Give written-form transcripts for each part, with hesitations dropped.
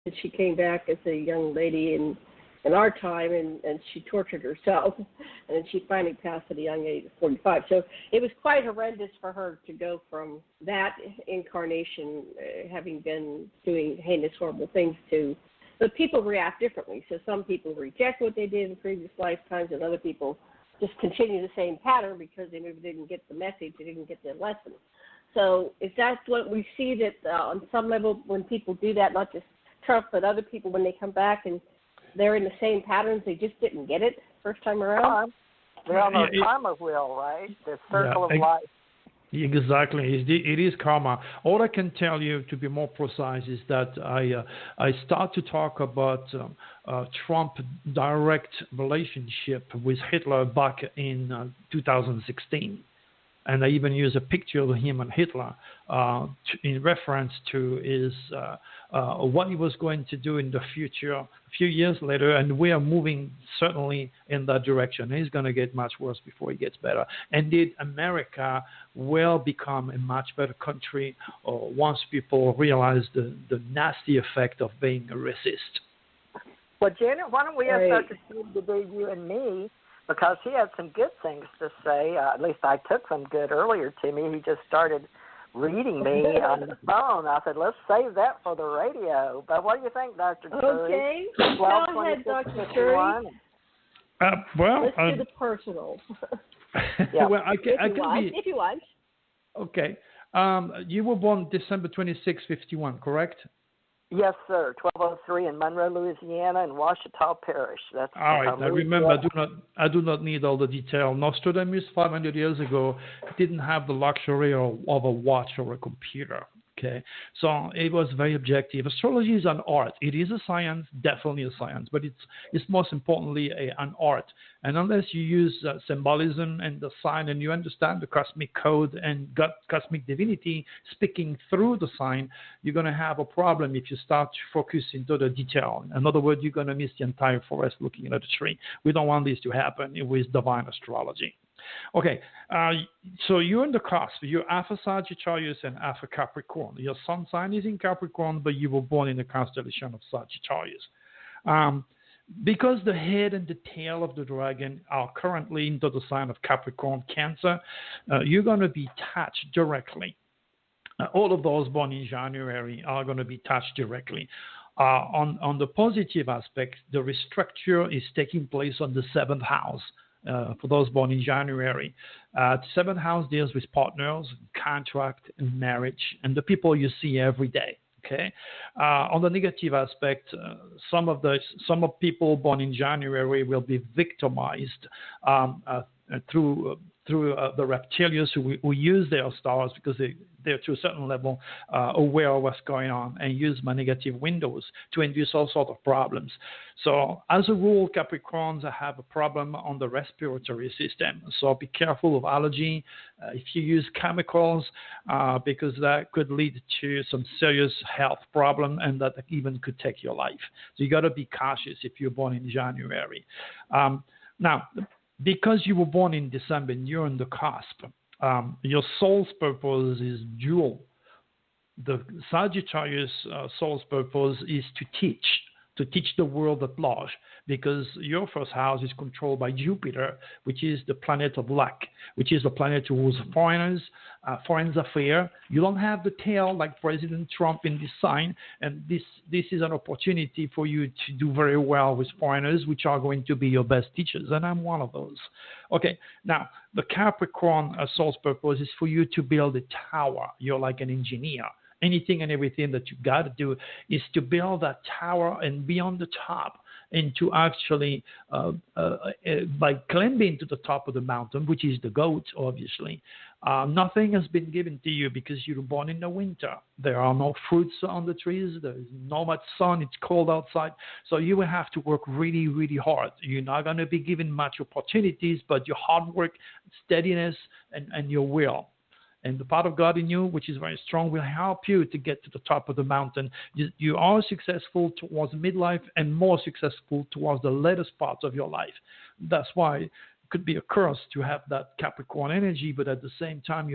that she came back as a young lady in our time, and she tortured herself, and then she finally passed at a young age of 45. So it was quite horrendous for her to go from that incarnation, having been doing heinous, horrible things, to, but people react differently. So some people reject what they did in previous lifetimes, and other people just continue the same pattern because they maybe didn't get the message, they didn't get the lesson. So if that's what we see, that on some level when people do that, not just Trump, but other people, when they come back and they're in the same patterns, they just didn't get it first time around. They're on the karma wheel, right? The circle of life. Exactly. It is karma. All I can tell you, to be more precise, is that I start to talk about Trump direct relationship with Hitler back in 2016. And I even use a picture of him and Hitler in reference to his what he was going to do in the future a few years later. And we are moving certainly in that direction. He's going to get much worse before he gets better. Indeed, America will become a much better country once people realize the nasty effect of being a racist. Well, Janet, why don't we ask Dr. Turi to do you and me? Because he had some good things to say. At least I took some good earlier to me. He just started reading me on the phone. I said, let's save that for the radio. But what do you think, Dr. Turi? Okay. Go ahead, Dr. Turi. Let's do the personal. Well, if you want. Okay. You were born December 26, 51, correct? Yes, sir. 1203 in Monroe, Louisiana, in Ouachita Parish. That's all right. I remember. I do not need all the detail. Nostradamus 500 years ago didn't have the luxury of a watch or a computer. Okay, so it was very objective. Astrology is an art. It is a science, definitely a science, but it's most importantly an art. And unless you use symbolism and the sign, and you understand the cosmic code and cosmic divinity speaking through the sign, you're going to have a problem if you start to focus into the detail. In other words, you're going to miss the entire forest looking at a tree. We don't want this to happen with divine astrology. Okay, so you're in the cusp. You're Alpha Sagittarius and Alpha Capricorn. Your sun sign is in Capricorn, but you were born in the constellation of Sagittarius. Because the head and the tail of the dragon are currently into the sign of Capricorn, Cancer, you're going to be touched directly. All of those born in January are going to be touched directly. On the positive aspect, the restructure is taking place on the 7th house. For those born in January. The 7th house deals with partners, contract, and marriage, and the people you see every day. Okay. On the negative aspect, some of people born in January will be victimized through the reptilians who use their stars because they're to a certain level aware of what's going on and use my negative windows to induce all sorts of problems. So as a rule, Capricorns have a problem on the respiratory system. So be careful of allergy if you use chemicals because that could lead to some serious health problem and that even could take your life. So you got to be cautious if you're born in January. Now, because you were born in December and you're on the cusp, your soul's purpose is dual. The Sagittarius soul's purpose is to teach the world at large, because your first house is controlled by Jupiter, which is the planet of luck, which is the planet who rules foreigners, foreign affairs. You don't have the tail like President Trump in this sign, and this is an opportunity for you to do very well with foreigners, which are going to be your best teachers, and I'm one of those. Okay, now the Capricorn soul's purpose is for you to build a tower. You're like an engineer. Anything and everything that you got to do is to build that tower and be on the top, and to actually, by climbing to the top of the mountain, which is the goat, obviously, nothing has been given to you because you were born in the winter. There are no fruits on the trees. There is not much sun. It's cold outside. So you will have to work really, really hard. You're not going to be given much opportunities, but your hard work, steadiness, and your will. And the part of God in you, which is very strong, will help you to get to the top of the mountain. You are successful towards midlife and more successful towards the latest parts of your life. That's why it could be a curse to have that Capricorn energy, but at the same time,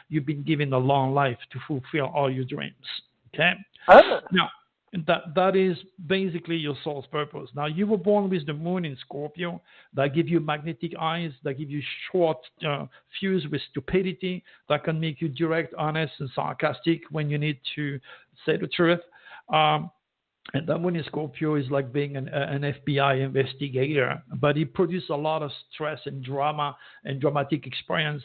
you've been given a long life to fulfill all your dreams. Okay? Oh. Now, That is basically your soul's purpose. Now, you were born with the moon in Scorpio. That give you magnetic eyes. That give you short fuse with stupidity. That can make you direct, honest, and sarcastic when you need to say the truth. And that moon in Scorpio is like being an FBI investigator, but it produces a lot of stress and drama and dramatic experience,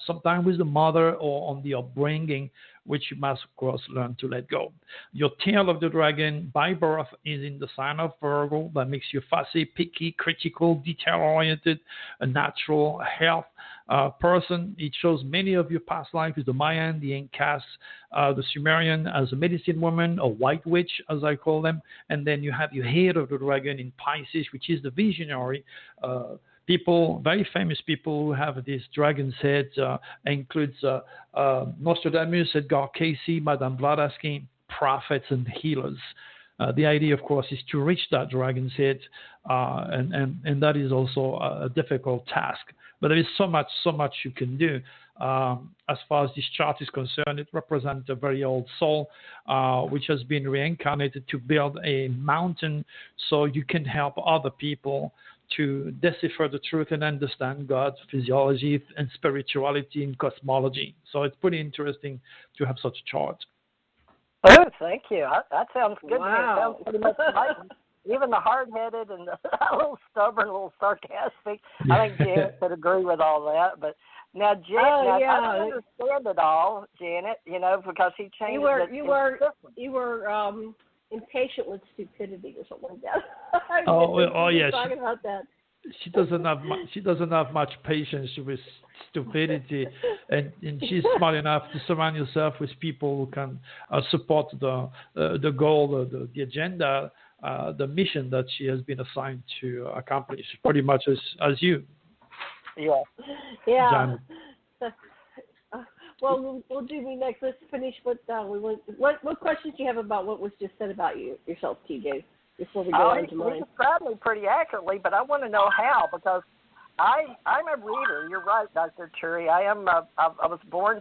sometimes with the mother or on the upbringing, which you must, of course, learn to let go. Your tail of the dragon by birth is in the sign of Virgo. That makes you fussy, picky, critical, detail-oriented, a natural health person. It shows many of your past lives with the Mayan, the Incas, the Sumerian as a medicine woman, a white witch, as I call them. And then you have your head of the dragon in Pisces, which is the visionary. People, very famous people who have this dragon's head includes Nostradamus, Edgar Cayce, Madame Blavatsky, prophets and healers. The idea, of course, is to reach that dragon's head, and that is also a difficult task. But there is so much you can do. As far as this chart is concerned, it represents a very old soul, which has been reincarnated to build a mountain so you can help other people to decipher the truth and understand God, physiology, and spirituality and cosmology. So it's pretty interesting to have such a chart. Oh, thank you. That sounds good wow. to me. It sounds pretty much like even the hard-headed and the a little stubborn, a little sarcastic. I think Janet could agree with all that. But now, Janet, I don't understand it all, Janet. Because he changed. You were impatient with stupidity or something like that. Yes. Talking about that. She doesn't have much patience with stupidity, and she's smart enough to surround herself with people who can support the goal, the agenda, the mission that she has been assigned to accomplish. Pretty much as you. Yeah. Yeah. Well, we'll do me next. Let's finish what what questions do you have about what was just said about yourself, TJ, before we go on to mine? He described me pretty accurately, but I want to know how, because I'm a reader. You're right, Dr. Turi. I was born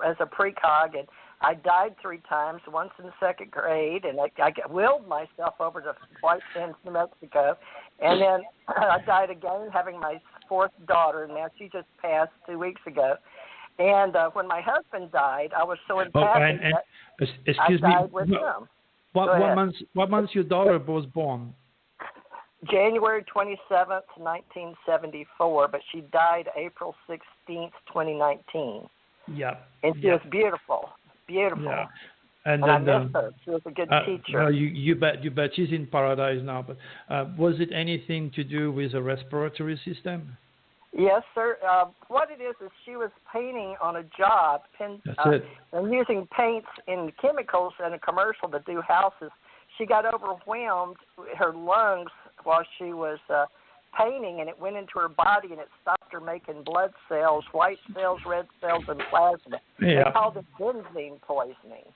as a precog, and I died 3 times, once in 2nd grade, and I willed myself over to White Sands, New Mexico, and then I died again having my 4th daughter, and now she just passed 2 weeks ago. And when my husband died, I was so empathic that I died with him. What month your daughter was born? January 27th, 1974, but she died April 16th, 2019. Yeah. And she was beautiful. Yeah. And I miss her. She was a good teacher. You bet she's in paradise now. But was it anything to do with the respiratory system? Yes, sir. What it is she was painting on a job and using paints and chemicals in a commercial to do houses. She got overwhelmed, her lungs, while she was painting, and it went into her body, and it stopped her making blood cells, white cells, red cells, and plasma. Yeah. They called it benzene poisoning.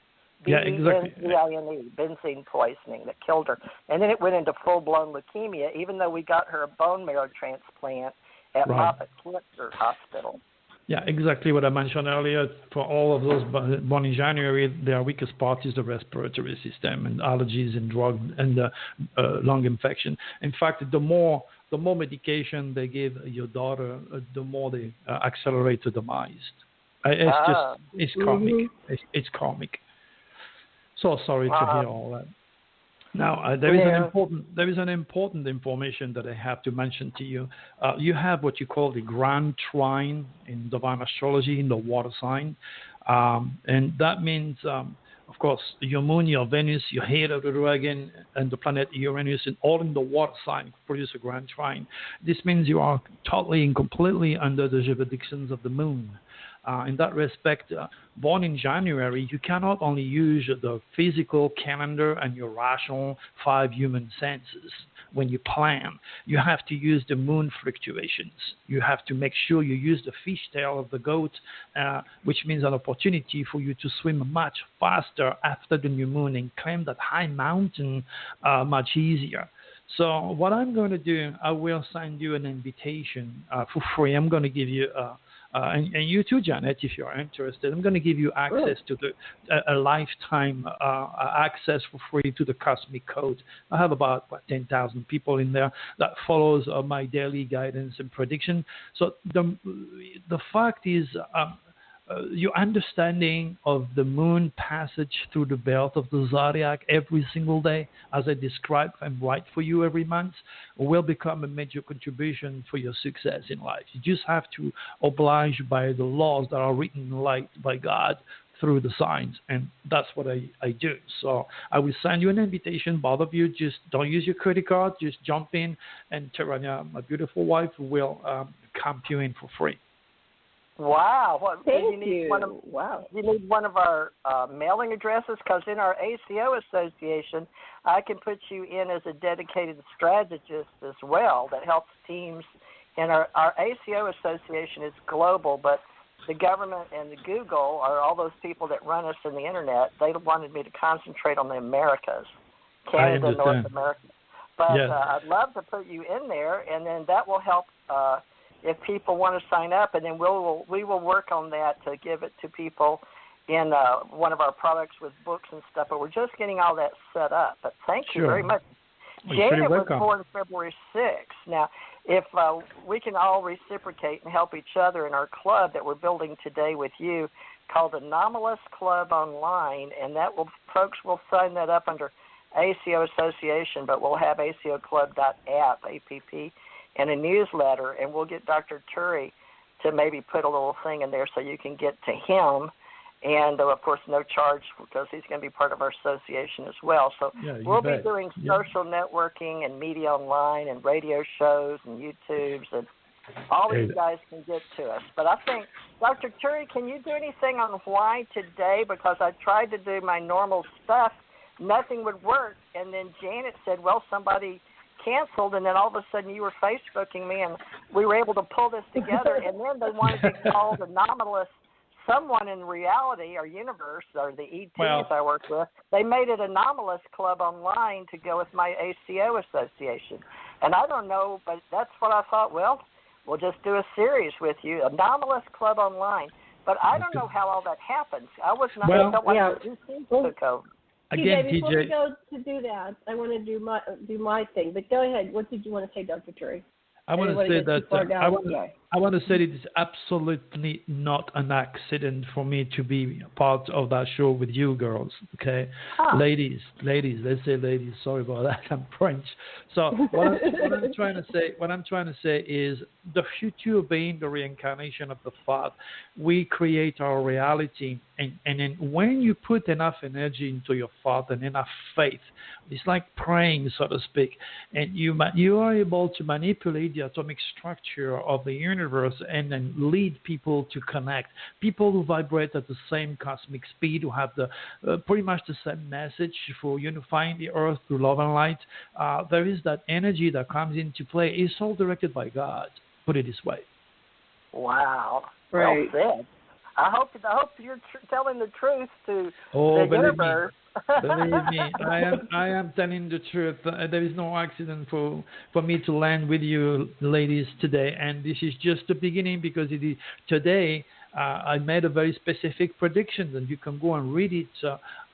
Yeah, exactly. B-E-N-Z-I-N-E, benzene poisoning that killed her. And then it went into full-blown leukemia, even though we got her a bone marrow transplant at Moffitt Cancer Hospital. Yeah, exactly what I mentioned earlier. For all of those born in January, their weakest part is the respiratory system and allergies and drug and lung infection. In fact, the more medication they give your daughter, the more they accelerate the demise. It's karmic. Mm-hmm. It's karmic. So sorry to hear all that. Now, there is an important information that I have to mention to you. You have what you call the Grand Trine in divine astrology in the water sign. And that means, of course, your moon, your Venus, your head of the dragon, and the planet Uranus, and all in the water sign produce a Grand Trine. This means you are totally and completely under the jurisdictions of the moon. In that respect, born in January, you cannot only use the physical calendar and your rational 5 human senses when you plan. You have to use the moon fluctuations. You have to make sure you use the fishtail of the goat, which means an opportunity for you to swim much faster after the new moon and climb that high mountain much easier. So what I'm going to do, I will send you an invitation for free. I'm going to give you and you too, Janet, if you're interested. I'm going to give you access to a lifetime access for free to the Cosmic Code. I have about 10,000 people in there that follows my daily guidance and prediction. So the fact is, your understanding of the moon passage through the belt of the zodiac every single day, as I describe and write for you every month, will become a major contribution for your success in life. You just have to oblige by the laws that are written light by God through the signs, and that's what I do. So I will send you an invitation. Both of you, just don't use your credit card. Just jump in, and Terania, my beautiful wife, will camp you in for free. Wow! Thank you. You need one of our mailing addresses, because in our ACO Association, I can put you in as a dedicated strategist as well that helps teams. And our ACO Association is global, but the government and the Google are all those people that run us in the internet. They wanted me to concentrate on the Americas, Canada, North America. But I'd love to put you in there, and then that will help. If people want to sign up, and then we will work on that to give it to people in one of our products with books and stuff. But we're just getting all that set up. But thank you very much. Janet was born February 6th. Now, if we can all reciprocate and help each other in our club that we're building today with you, called Anomalous Club Online, and folks will sign that up under ACO Association, but we'll have ACOclub.app, APP, and a newsletter, and we'll get Dr. Turi to maybe put a little thing in there so you can get to him. And, of course, no charge, because he's going to be part of our association as well. So we'll be doing social networking and media online and radio shows and YouTubes, and all these guys can get to us. But I think, Dr. Turi, can you do anything on why today? Because I tried to do my normal stuff. Nothing would work. And then Janet said, well, somebody canceled, and then all of a sudden you were Facebooking me, and we were able to pull this together. And then they wanted to be called Anomalous. Someone in reality or universe, or the ETs I work with, they made it Anomalous Club Online to go with my ACO Association. And I don't know, but that's what I thought, well, we'll just do a series with you, Anomalous Club Online. But I don't know how all that happens. I was not the ETs took over. Again, before we go to do that, I want to do my thing. But go ahead. What did you want to say, Dr. Turi? I want to say that I want to say it is absolutely not an accident for me to be part of that show with you girls. Okay, ladies, let's say ladies. Sorry about that. I'm French. So what I'm trying to say is the future being the reincarnation of the thought. We create our reality, and then when you put enough energy into your thought and enough faith, it's like praying, so to speak, and you are able to manipulate the atomic structure of the universe and then lead people to connect. People who vibrate at the same cosmic speed, who have the pretty much the same message for unifying the earth through love and light. There is that energy that comes into play. It's all directed by God. Put it this way. Wow. Right. Well said. I hope you're telling the truth to the universe. Believe me, I am telling the truth. There is no accident for me to land with you ladies today, and this is just the beginning, because today I made a very specific prediction, and you can go and read it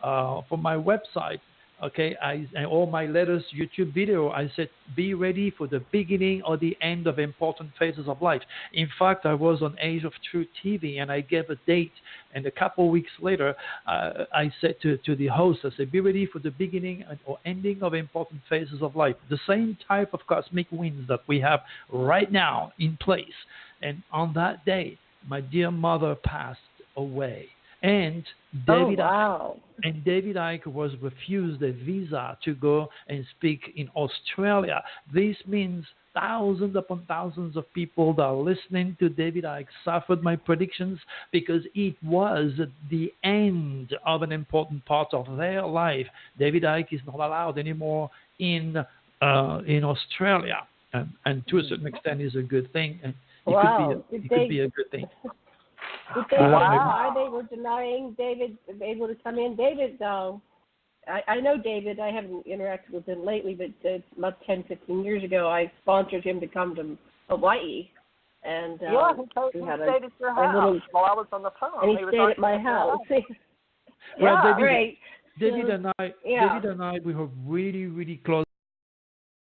from my website. Okay, and all my latest YouTube video, I said, be ready for the beginning or the end of important phases of life. In fact, I was on Age of Truth TV, and I gave a date, and a couple of weeks later, I said to the host, I said, be ready for the beginning or ending of important phases of life. The same type of cosmic winds that we have right now in place. And on that day, my dear mother passed away. And David Icke was refused a visa to go and speak in Australia. This means thousands upon thousands of people that are listening to David Icke suffered my predictions, because it was the end of an important part of their life. David Icke is not allowed anymore in Australia, and to a certain extent is a good thing. And it could be a good thing. Did they why they were denying David able to come in? David, I know David. I haven't interacted with him lately, but about 10, 15 years ago, I sponsored him to come to Hawaii And he we had stayed at your house while I was on the phone. And he stayed at my house. Well, David, David and I, we were really, really close